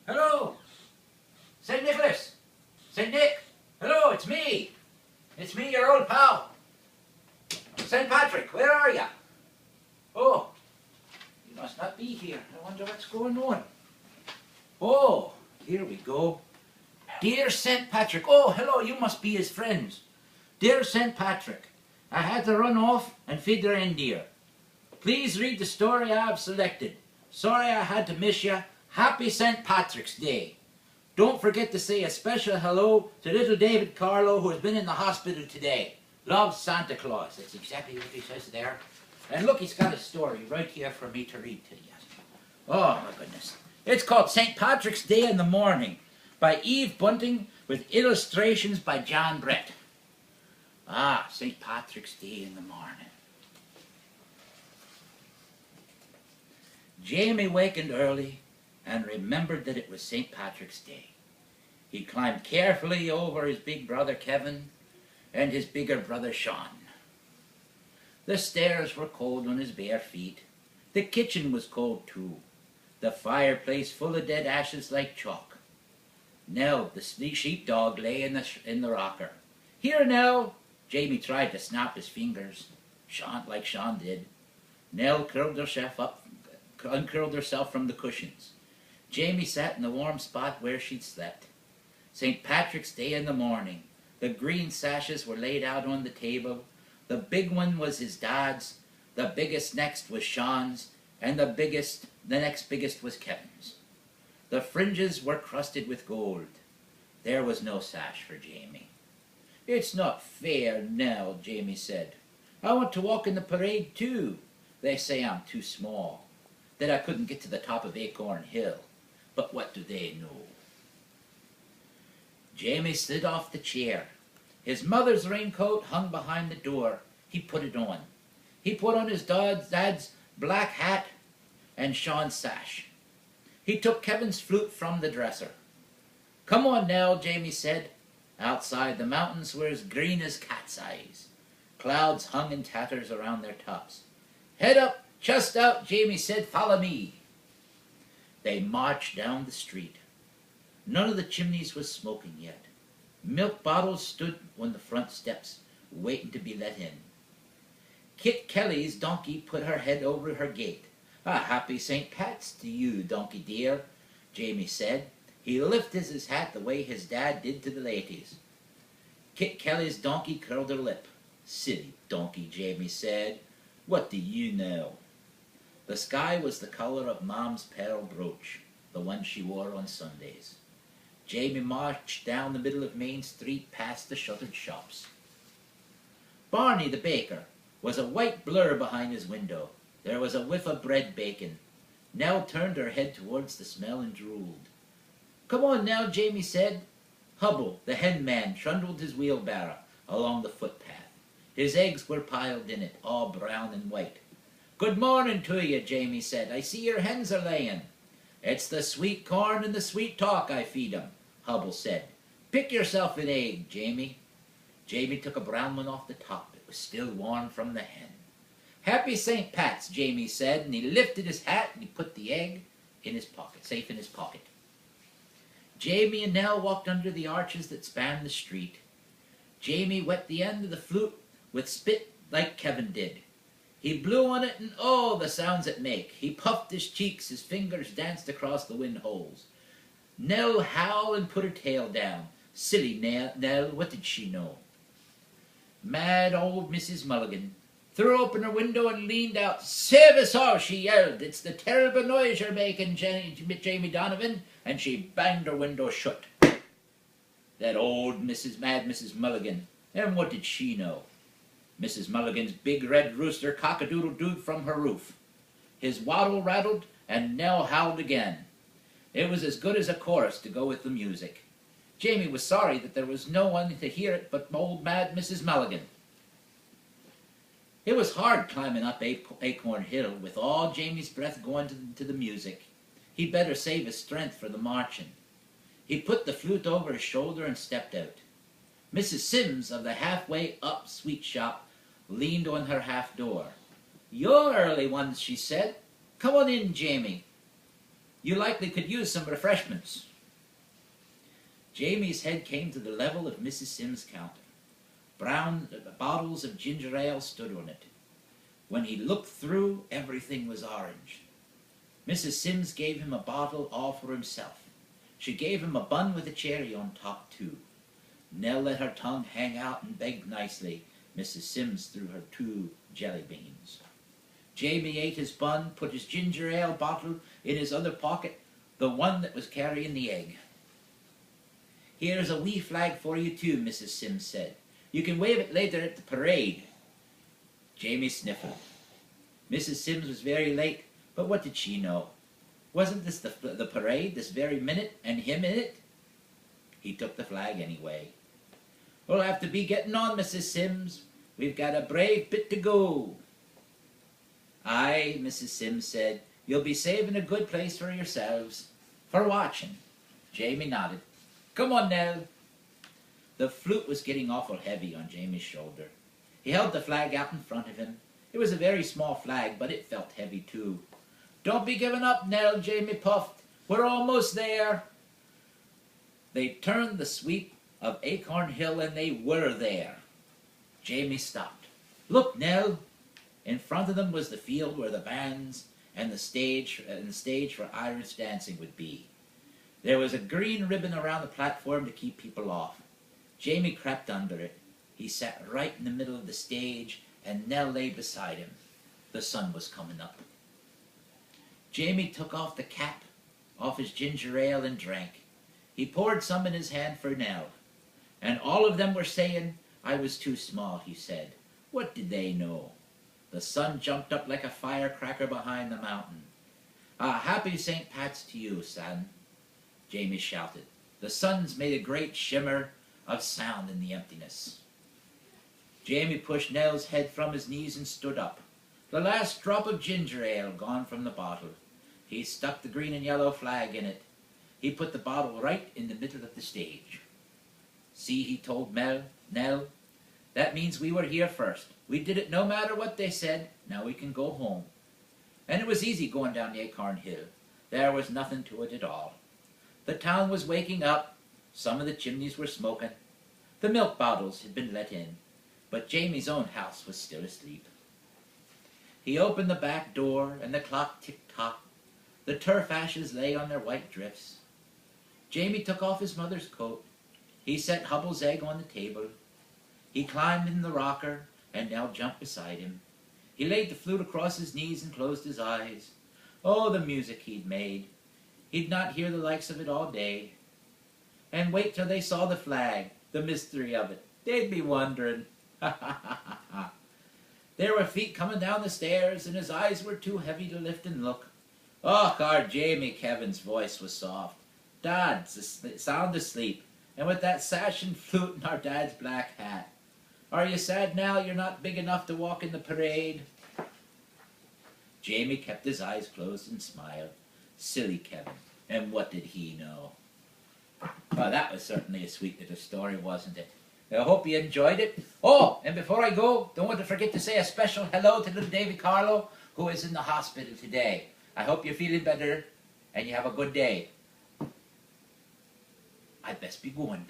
Hello? St. Nicholas? St. Nick? Hello, it's me. It's me, your old pal. St. Patrick, where are you? Oh, you must not be here. I wonder what's going on. Oh, here we go. Dear St. Patrick. Oh, hello, you must be his friends. Dear St. Patrick, I had to run off and feed the reindeer. Please read the story I have selected. Sorry I had to miss you. Happy St. Patrick's Day. Don't forget to say a special hello to little David Carlo, who has been in the hospital today. Loves Santa Claus. That's exactly what he says there. And look, he's got a story right here for me to read to you. Oh, my goodness. It's called St. Patrick's Day in the Morning by Eve Bunting with illustrations by John Brett. Ah, St. Patrick's Day in the morning. Jamie wakened early and remembered that it was St. Patrick's Day. He climbed carefully over his big brother Kevin and his bigger brother Sean. The stairs were cold on his bare feet. The kitchen was cold too. The fireplace full of dead ashes like chalk. Nell, the sheepdog, lay in the rocker. Here, Nell! Jamie tried to snap his fingers, like Sean did. Nell uncurled herself from the cushions. Jamie sat in the warm spot where she'd slept. St. Patrick's Day in the morning. The green sashes were laid out on the table. The big one was his dad's. The biggest next was Sean's. And the next biggest was Kevin's. The fringes were crusted with gold. There was no sash for Jamie. It's not fair, Nell, Jamie said. I want to walk in the parade too. They say I'm too small, that I couldn't get to the top of Acorn Hill. But what do they know? Jamie slid off the chair. His mother's raincoat hung behind the door. He put it on. He put on his dad's black hat and Sean's sash. He took Kevin's flute from the dresser. Come on, Nell, Jamie said. Outside, the mountains were as green as cat's eyes. Clouds hung in tatters around their tops. Head up, chest out, Jamie said. Follow me. They marched down the street. None of the chimneys was smoking yet. Milk bottles stood on the front steps, waiting to be let in. Kit Kelly's donkey put her head over her gate. A happy St. Pat's to you, donkey dear, Jamie said. He lifted his hat the way his dad did to the ladies. Kit Kelly's donkey curled her lip. Silly donkey, Jamie said. What do you know? The sky was the color of Mom's pearl brooch, the one she wore on Sundays. Jamie marched down the middle of Main Street past the shuttered shops. Barney the baker was a white blur behind his window. There was a whiff of bread baking. Nell turned her head towards the smell and drooled. Come on now, Jamie said. Hubble, the hen man, trundled his wheelbarrow along the footpath. His eggs were piled in it, all brown and white. Good morning to you, Jamie said. I see your hens are laying. It's the sweet corn and the sweet talk I feed 'em, Hubble said. Pick yourself an egg, Jamie. Jamie took a brown one off the top. It was still warm from the hen. Happy St. Pat's, Jamie said, and he lifted his hat and he put the egg in his pocket, safe in his pocket. Jamie and Nell walked under the arches that spanned the street. Jamie wet the end of the flute with spit like Kevin did. He blew on it, and oh, the sounds it make. He puffed his cheeks, his fingers danced across the wind holes. Nell howled and put her tail down. Silly Nell, what did she know? Mad old Mrs. Mulligan threw open her window and leaned out. Save us all, she yelled. It's the terrible noise you're making, Jamie Donovan. And she banged her window shut. That old Mad Mrs. Mulligan. And what did she know? Mrs. Mulligan's big red rooster cock-a-doodle-dooed from her roof. His wattle rattled, and Nell howled again. It was as good as a chorus to go with the music. Jamie was sorry that there was no one to hear it but old Mad Mrs. Mulligan. It was hard climbing up Acorn Hill with all Jamie's breath going to the music. He'd better save his strength for the marching. He put the flute over his shoulder and stepped out. Mrs. Sims of the halfway up sweet shop leaned on her half door. You're early ones, she said. Come on in, Jamie. You likely could use some refreshments. Jamie's head came to the level of Mrs. Sims' counter. Brown bottles of ginger ale stood on it. When he looked through, everything was orange. Mrs. Sims gave him a bottle all for himself. She gave him a bun with a cherry on top, too. Nell let her tongue hang out and begged nicely. Mrs. Sims threw her 2 jelly beans. Jamie ate his bun, put his ginger ale bottle in his other pocket, the one that was carrying the egg. Here's a wee flag for you too, Mrs. Sims said. You can wave it later at the parade. Jamie sniffled. Mrs. Sims was very late, but what did she know? Wasn't this the parade this very minute, and him in it? He took the flag anyway. We'll have to be getting on, Mrs. Sims. We've got a brave bit to go. Aye, Mrs. Sims said. You'll be saving a good place for yourselves. For watching. Jamie nodded. Come on, Nell. The flute was getting awful heavy on Jamie's shoulder. He held the flag out in front of him. It was a very small flag, but it felt heavy too. Don't be giving up, Nell, Jamie puffed. We're almost there. They turned the sweep of Acorn Hill, and they were there. Jamie stopped. Look, Nell. In front of them was the field where the bands and the stage for Irish dancing would be. There was a green ribbon around the platform to keep people off. Jamie crept under it. He sat right in the middle of the stage, and Nell lay beside him. The sun was coming up. Jamie took off the cap off his ginger ale and drank. He poured some in his hand for Nell. And all of them were saying, I was too small, he said. What did they know? The sun jumped up like a firecracker behind the mountain. Happy St. Pat's to you, son, Jamie shouted. The suns made a great shimmer of sound in the emptiness. Jamie pushed Nell's head from his knees and stood up. The last drop of ginger ale gone from the bottle. He stuck the green and yellow flag in it. He put the bottle right in the middle of the stage. See, he told Nell, that means we were here first. We did it no matter what they said. Now we can go home. And it was easy going down the Acorn Hill. There was nothing to it at all. The town was waking up. Some of the chimneys were smoking. The milk bottles had been let in. But Jamie's own house was still asleep. He opened the back door, and the clock ticked-tocked. The turf ashes lay on their white drifts. Jamie took off his mother's coat. He set Hubble's egg on the table. He climbed in the rocker, and Nell jumped beside him. He laid the flute across his knees and closed his eyes. Oh, the music he'd made. He'd not hear the likes of it all day. And wait till they saw the flag, the mystery of it. They'd be wondering. Ha ha ha ha ha. There were feet coming down the stairs, and his eyes were too heavy to lift and look. Oh, our Jamie, Kevin's voice was soft. Dad's sound asleep, and with that sash and flute and our dad's black hat. Are you sad now you're not big enough to walk in the parade? Jamie kept his eyes closed and smiled. Silly Kevin, and what did he know? Well, that was certainly a sweet little story, wasn't it? I hope you enjoyed it. Oh, and before I go, don't want to forget to say a special hello to little Davy Carlo, who is in the hospital today. I hope you're feeling better, and you have a good day. I'd best be going.